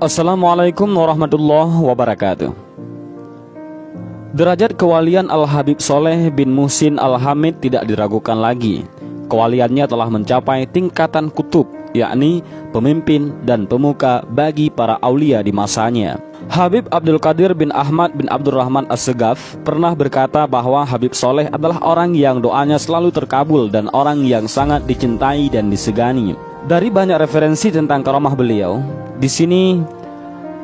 Assalamualaikum warahmatullahi wabarakatuh. Derajat kewalian Al-Habib Soleh bin Muhsin Al-Hamid tidak diragukan lagi. Kewaliannya telah mencapai tingkatan kutub, yakni pemimpin dan pemuka bagi para aulia di masanya. Habib Abdul Qadir bin Ahmad bin Abdurrahman As-Segaf pernah berkata bahwa Habib Soleh adalah orang yang doanya selalu terkabul dan orang yang sangat dicintai dan disegani. Dari banyak referensi tentang karamah beliau, di sini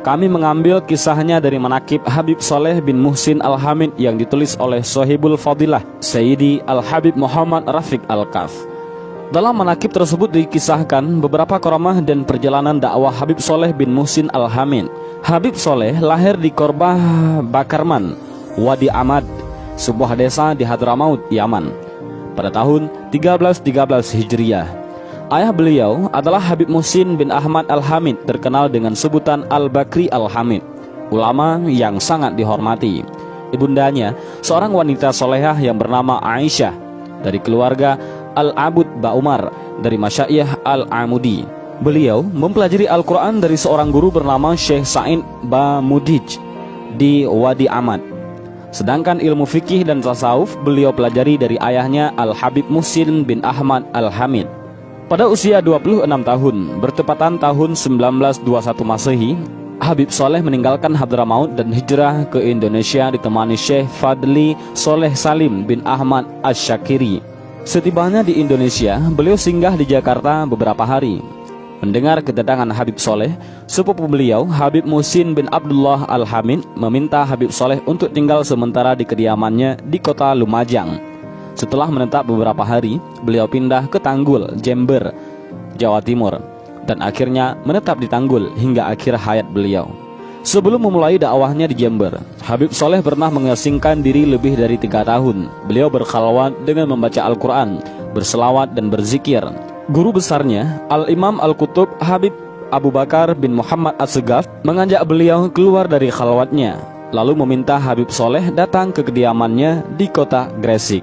kami mengambil kisahnya dari manaqib Habib Soleh bin Muhsin Al-Hamid yang ditulis oleh Sohibul Fadilah Sayyidi Al-Habib Muhammad Rafiq Al-Kaf. Dalam manaqib tersebut dikisahkan beberapa karamah dan perjalanan dakwah Habib Soleh bin Muhsin Al-Hamid. Habib Soleh lahir di Korbah Bakarman, Wadi Ahmad, sebuah desa di Hadramaut, Yaman, pada tahun 1313 Hijriah. Ayah beliau adalah Habib Muhsin bin Ahmad Al-Hamid, terkenal dengan sebutan Al-Bakri Al-Hamid, ulama yang sangat dihormati. Ibundanya seorang wanita solehah yang bernama Aisyah, dari keluarga Al-Abud Ba'umar, dari Masyayikh Al-Amudi. Beliau mempelajari Al-Quran dari seorang guru bernama Syekh Sa'id Ba'mudij di Wadi Ahmad. Sedangkan ilmu fikih dan tasawuf beliau pelajari dari ayahnya Al-Habib Muhsin bin Ahmad Al-Hamid. Pada usia 26 tahun, bertepatan tahun 1921 Masehi, Habib Soleh meninggalkan Hadramaut dan hijrah ke Indonesia ditemani Syekh Fadli Soleh Salim bin Ahmad Asy-Syakiri. Setibanya di Indonesia, beliau singgah di Jakarta beberapa hari. Mendengar kedatangan Habib Soleh, sepupu beliau Habib Muhsin bin Abdullah Al-Hamid meminta Habib Soleh untuk tinggal sementara di kediamannya di kota Lumajang. Setelah menetap beberapa hari, beliau pindah ke Tanggul, Jember, Jawa Timur, dan akhirnya menetap di Tanggul hingga akhir hayat beliau. Sebelum memulai dakwahnya di Jember, Habib Soleh pernah mengasingkan diri lebih dari 3 tahun. Beliau berkhalwat dengan membaca Al-Quran, berselawat dan berzikir. Guru besarnya, Al-Imam Al-Qutub Habib Abu Bakar bin Muhammad As-Segaf, mengajak beliau keluar dari khalwatnya, lalu meminta Habib Soleh datang ke kediamannya di kota Gresik.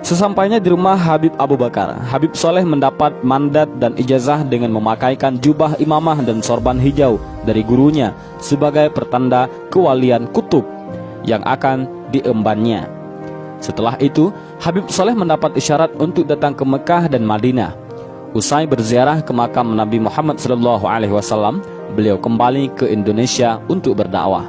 Sesampainya di rumah Habib Abu Bakar, Habib Soleh mendapat mandat dan ijazah dengan memakaikan jubah imamah dan sorban hijau dari gurunya sebagai pertanda kewalian kutub yang akan diembannya. Setelah itu, Habib Soleh mendapat isyarat untuk datang ke Mekah dan Madinah. Usai berziarah ke makam Nabi Muhammad SAW, beliau kembali ke Indonesia untuk berdakwah.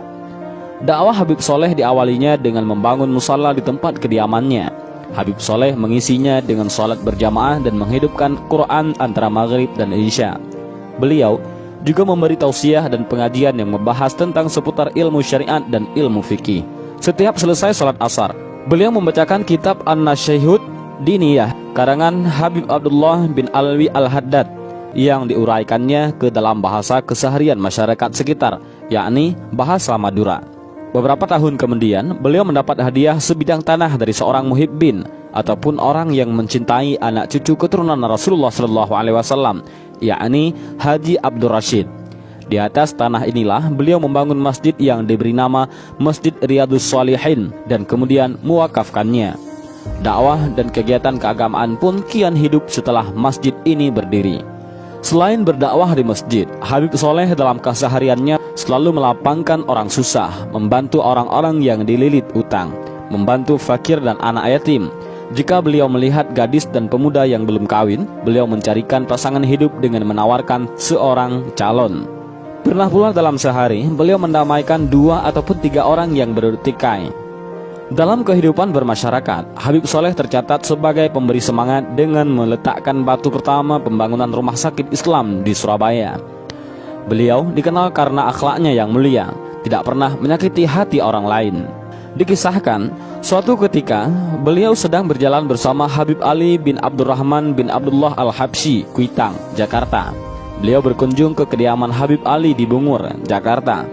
Dakwah Habib Soleh diawalinya dengan membangun musala di tempat kediamannya. Habib Soleh mengisinya dengan sholat berjamaah dan menghidupkan Quran antara maghrib dan isya. Beliau juga memberi tausiah dan pengajian yang membahas tentang seputar ilmu syariat dan ilmu fikih. Setiap selesai sholat asar, beliau membacakan kitab An-Nasyihut Diniyah karangan Habib Abdullah bin Alwi Al-Haddad yang diuraikannya ke dalam bahasa keseharian masyarakat sekitar, yakni bahasa Madura. Beberapa tahun kemudian, beliau mendapat hadiah sebidang tanah dari seorang muhibbin ataupun orang yang mencintai anak cucu keturunan Rasulullah SAW, yakni Haji Abdul Rashid. Di atas tanah inilah beliau membangun masjid yang diberi nama Masjid Riyadus Shalihin dan kemudian mewakafkannya. Dakwah dan kegiatan keagamaan pun kian hidup setelah masjid ini berdiri. Selain berdakwah di masjid, Habib Soleh dalam kesehariannya selalu melapangkan orang susah, membantu orang-orang yang dililit utang, membantu fakir dan anak yatim. Jika beliau melihat gadis dan pemuda yang belum kawin, beliau mencarikan pasangan hidup dengan menawarkan seorang calon. Pernah pula dalam sehari, beliau mendamaikan 2 ataupun 3 orang yang bertikai. Dalam kehidupan bermasyarakat, Habib Soleh tercatat sebagai pemberi semangat dengan meletakkan batu pertama pembangunan rumah sakit Islam di Surabaya. Beliau dikenal karena akhlaknya yang mulia, tidak pernah menyakiti hati orang lain. Dikisahkan, suatu ketika beliau sedang berjalan bersama Habib Ali bin Abdurrahman bin Abdullah Al-Habsyi, Kuitang, Jakarta. Beliau berkunjung ke kediaman Habib Ali di Bungur, Jakarta.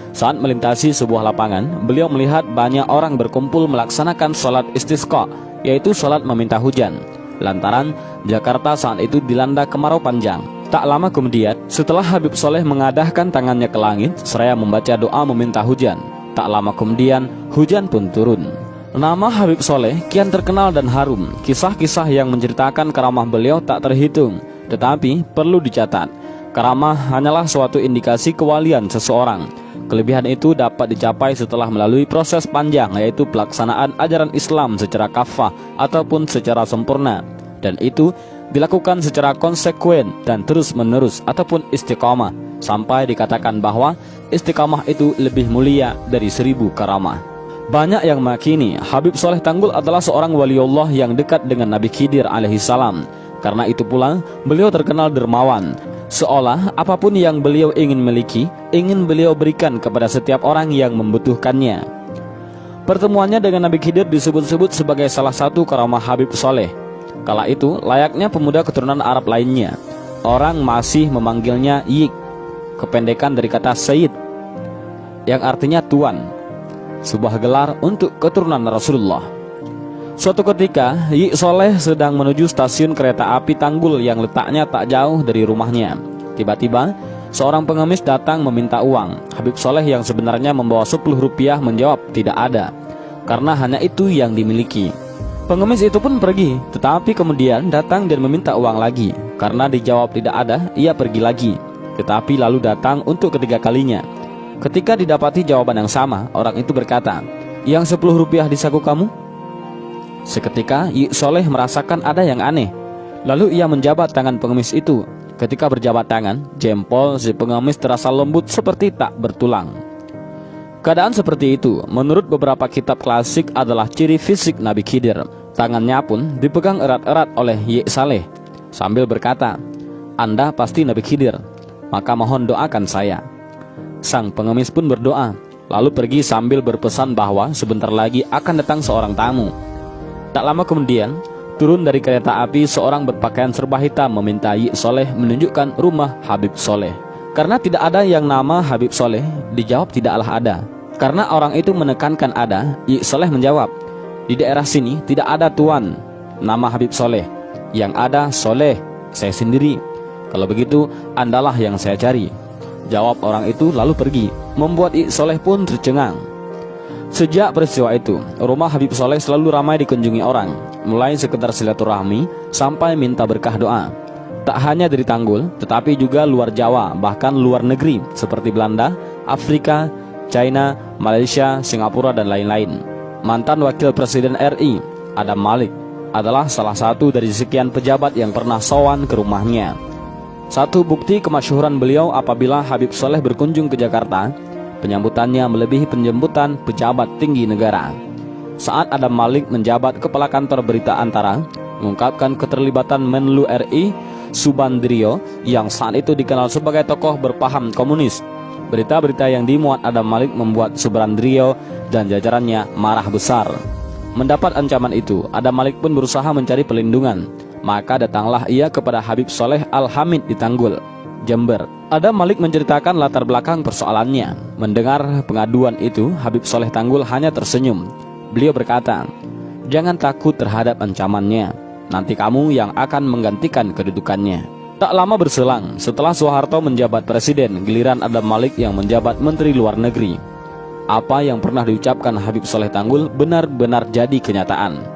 Saat melintasi sebuah lapangan, beliau melihat banyak orang berkumpul melaksanakan sholat istisqa, yaitu sholat meminta hujan. Lantaran Jakarta saat itu dilanda kemarau panjang. Tak lama kemudian, setelah Habib Soleh mengadahkan tangannya ke langit seraya membaca doa meminta hujan, tak lama kemudian hujan pun turun. Nama Habib Soleh kian terkenal dan harum. Kisah-kisah yang menceritakan karamah beliau tak terhitung. Tetapi perlu dicatat, Karamah hanyalah suatu indikasi kewalian seseorang. Kelebihan itu dapat dicapai setelah melalui proses panjang, yaitu pelaksanaan ajaran Islam secara kafah ataupun secara sempurna. Dan itu dilakukan secara konsekuen dan terus-menerus ataupun istiqamah, sampai dikatakan bahwa istiqamah itu lebih mulia dari 1000 karamah. Banyak yang meyakini Habib Soleh Tanggul adalah seorang waliullah yang dekat dengan Nabi Khidir alaihissalam. Karena itu pula beliau terkenal dermawan, seolah apapun yang beliau ingin miliki, ingin beliau berikan kepada setiap orang yang membutuhkannya. Pertemuannya dengan Nabi Khidir disebut-sebut sebagai salah satu karamah Habib Soleh. Kala itu layaknya pemuda keturunan Arab lainnya, orang masih memanggilnya Yik, kependekan dari kata Sayyid, yang artinya tuan, sebuah gelar untuk keturunan Rasulullah. Suatu ketika Yik Soleh sedang menuju stasiun kereta api Tanggul yang letaknya tak jauh dari rumahnya. Tiba-tiba seorang pengemis datang meminta uang. Habib Soleh yang sebenarnya membawa 10 rupiah menjawab tidak ada, karena hanya itu yang dimiliki. Pengemis itu pun pergi, tetapi kemudian datang dan meminta uang lagi. Karena dijawab tidak ada, ia pergi lagi, tetapi lalu datang untuk ketiga kalinya. Ketika didapati jawaban yang sama, orang itu berkata, "Yang 10 rupiah di saku kamu?" Seketika Yik Soleh merasakan ada yang aneh. Lalu ia menjabat tangan pengemis itu. Ketika berjabat tangan, jempol si pengemis terasa lembut seperti tak bertulang. Keadaan seperti itu menurut beberapa kitab klasik adalah ciri fisik Nabi Khidir. Tangannya pun dipegang erat-erat oleh Yik Saleh sambil berkata, "Anda pasti Nabi Khidir, maka mohon doakan saya." Sang pengemis pun berdoa, lalu pergi sambil berpesan bahwa sebentar lagi akan datang seorang tamu. Tak lama kemudian, turun dari kereta api seorang berpakaian serba hitam meminta Yik Soleh menunjukkan rumah Habib Soleh. Karena tidak ada yang nama Habib Soleh, dijawab tidaklah ada. Karena orang itu menekankan ada, Yik Soleh menjawab, "Di daerah sini tidak ada tuan nama Habib Soleh. Yang ada Soleh, saya sendiri. Kalau begitu, Andalah yang saya cari." Jawab orang itu lalu pergi, membuat Yik Soleh pun tercengang. Sejak peristiwa itu, rumah Habib Soleh selalu ramai dikunjungi orang, mulai sekedar silaturahmi sampai minta berkah doa. Tak hanya dari Tanggul, tetapi juga luar Jawa, bahkan luar negeri seperti Belanda, Afrika, China, Malaysia, Singapura, dan lain-lain. Mantan Wakil Presiden RI, Adam Malik, adalah salah satu dari sekian pejabat yang pernah sowan ke rumahnya. Satu bukti kemasyhuran beliau apabila Habib Soleh berkunjung ke Jakarta, penyambutannya melebihi penjemputan pejabat tinggi negara. Saat Adam Malik menjabat kepala kantor berita Antara, mengungkapkan keterlibatan Menlu RI Subandrio yang saat itu dikenal sebagai tokoh berpaham komunis. Berita-berita yang dimuat Adam Malik membuat Subandrio dan jajarannya marah besar. Mendapat ancaman itu, Adam Malik pun berusaha mencari perlindungan. Maka datanglah ia kepada Habib Soleh Al-Hamid di Tanggul, Jember. Adam Malik menceritakan latar belakang persoalannya. Mendengar pengaduan itu, Habib Soleh Tanggul hanya tersenyum. Beliau berkata, "Jangan takut terhadap ancamannya. Nanti kamu yang akan menggantikan kedudukannya." Tak lama berselang, setelah Soeharto menjabat presiden, giliran Adam Malik yang menjabat menteri luar negeri. Apa yang pernah diucapkan Habib Soleh Tanggul benar-benar jadi kenyataan.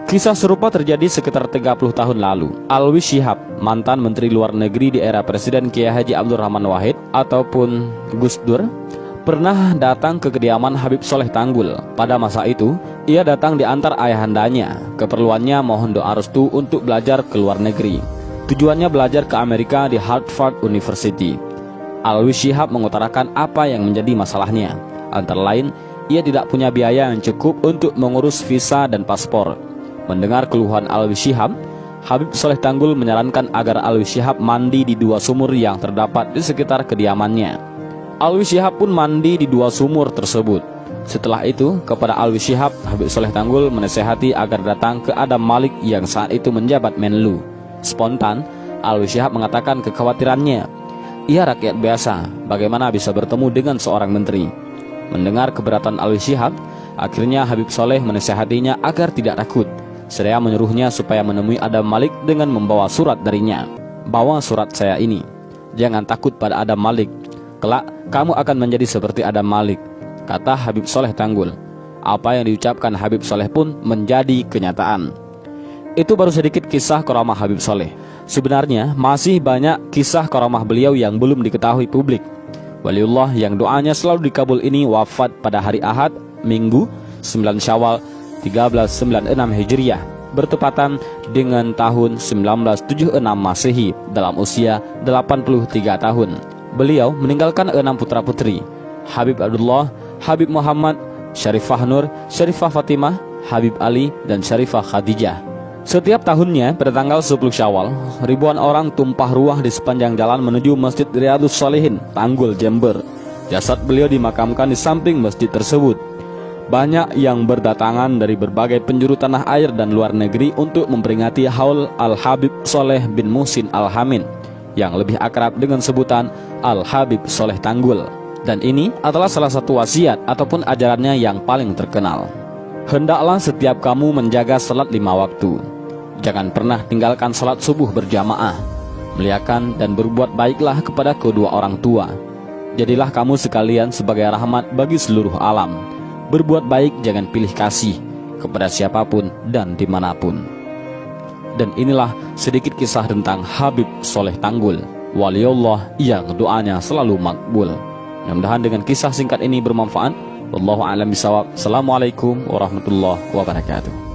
Kisah serupa terjadi sekitar 30 tahun lalu. Alwi Shihab, mantan Menteri Luar Negeri di era Presiden Kiai Haji Abdul Rahman Wahid ataupun Gus Dur, pernah datang ke kediaman Habib Soleh Tanggul. Pada masa itu, ia datang diantar ayahandanya. Keperluannya mohon doa restu untuk belajar ke luar negeri. Tujuannya belajar ke Amerika di Harvard University. Alwi Shihab mengutarakan apa yang menjadi masalahnya. Antara lain, ia tidak punya biaya yang cukup untuk mengurus visa dan paspor. Mendengar keluhan Alwi Shihab, Habib Soleh Tanggul menyarankan agar Alwi Shihab mandi di 2 sumur yang terdapat di sekitar kediamannya. Alwi Shihab pun mandi di 2 sumur tersebut. Setelah itu, kepada Alwi Shihab, Habib Soleh Tanggul menasihati agar datang ke Adam Malik yang saat itu menjabat Menlu. Spontan, Alwi Shihab mengatakan kekhawatirannya. Ia rakyat biasa, bagaimana bisa bertemu dengan seorang menteri? Mendengar keberatan Alwi Shihab, akhirnya Habib Soleh menasihatinya agar tidak takut. Seraya menyuruhnya supaya menemui Adam Malik dengan membawa surat darinya. "Bawa surat saya ini. Jangan takut pada Adam Malik. Kelak kamu akan menjadi seperti Adam Malik," kata Habib Soleh Tanggul. Apa yang diucapkan Habib Soleh pun menjadi kenyataan. Itu baru sedikit kisah karamah Habib Soleh. Sebenarnya masih banyak kisah karamah beliau yang belum diketahui publik. Waliullah yang doanya selalu dikabul ini wafat pada hari Ahad, Minggu 9 Syawal 1396 Hijriah, bertepatan dengan tahun 1976 Masehi, dalam usia 83 tahun. Beliau meninggalkan 6 putra-putri: Habib Abdullah, Habib Muhammad, Syarifah Nur, Syarifah Fatimah, Habib Ali, dan Syarifah Khadijah. Setiap tahunnya pada tanggal 10 Syawal, ribuan orang tumpah ruah di sepanjang jalan menuju Masjid Riyadhus Shalihin, Tanggul, Jember. Jasad beliau dimakamkan di samping masjid tersebut. Banyak yang berdatangan dari berbagai penjuru tanah air dan luar negeri untuk memperingati Haul Al-Habib Soleh bin Muhsin Al-Hamin, yang lebih akrab dengan sebutan Al-Habib Soleh Tanggul. Dan ini adalah salah satu wasiat ataupun ajarannya yang paling terkenal. Hendaklah setiap kamu menjaga salat 5 waktu. Jangan pernah tinggalkan salat subuh berjamaah. Muliakan dan berbuat baiklah kepada kedua orang tua. Jadilah kamu sekalian sebagai rahmat bagi seluruh alam. Berbuat baik, jangan pilih kasih kepada siapapun dan dimanapun. Dan inilah sedikit kisah tentang Habib Soleh Tanggul, waliullah yang doanya selalu makbul. Mudah-mudahan dengan kisah singkat ini bermanfaat. Wallahu a'lam bishawab. Assalamualaikum warahmatullahi wabarakatuh.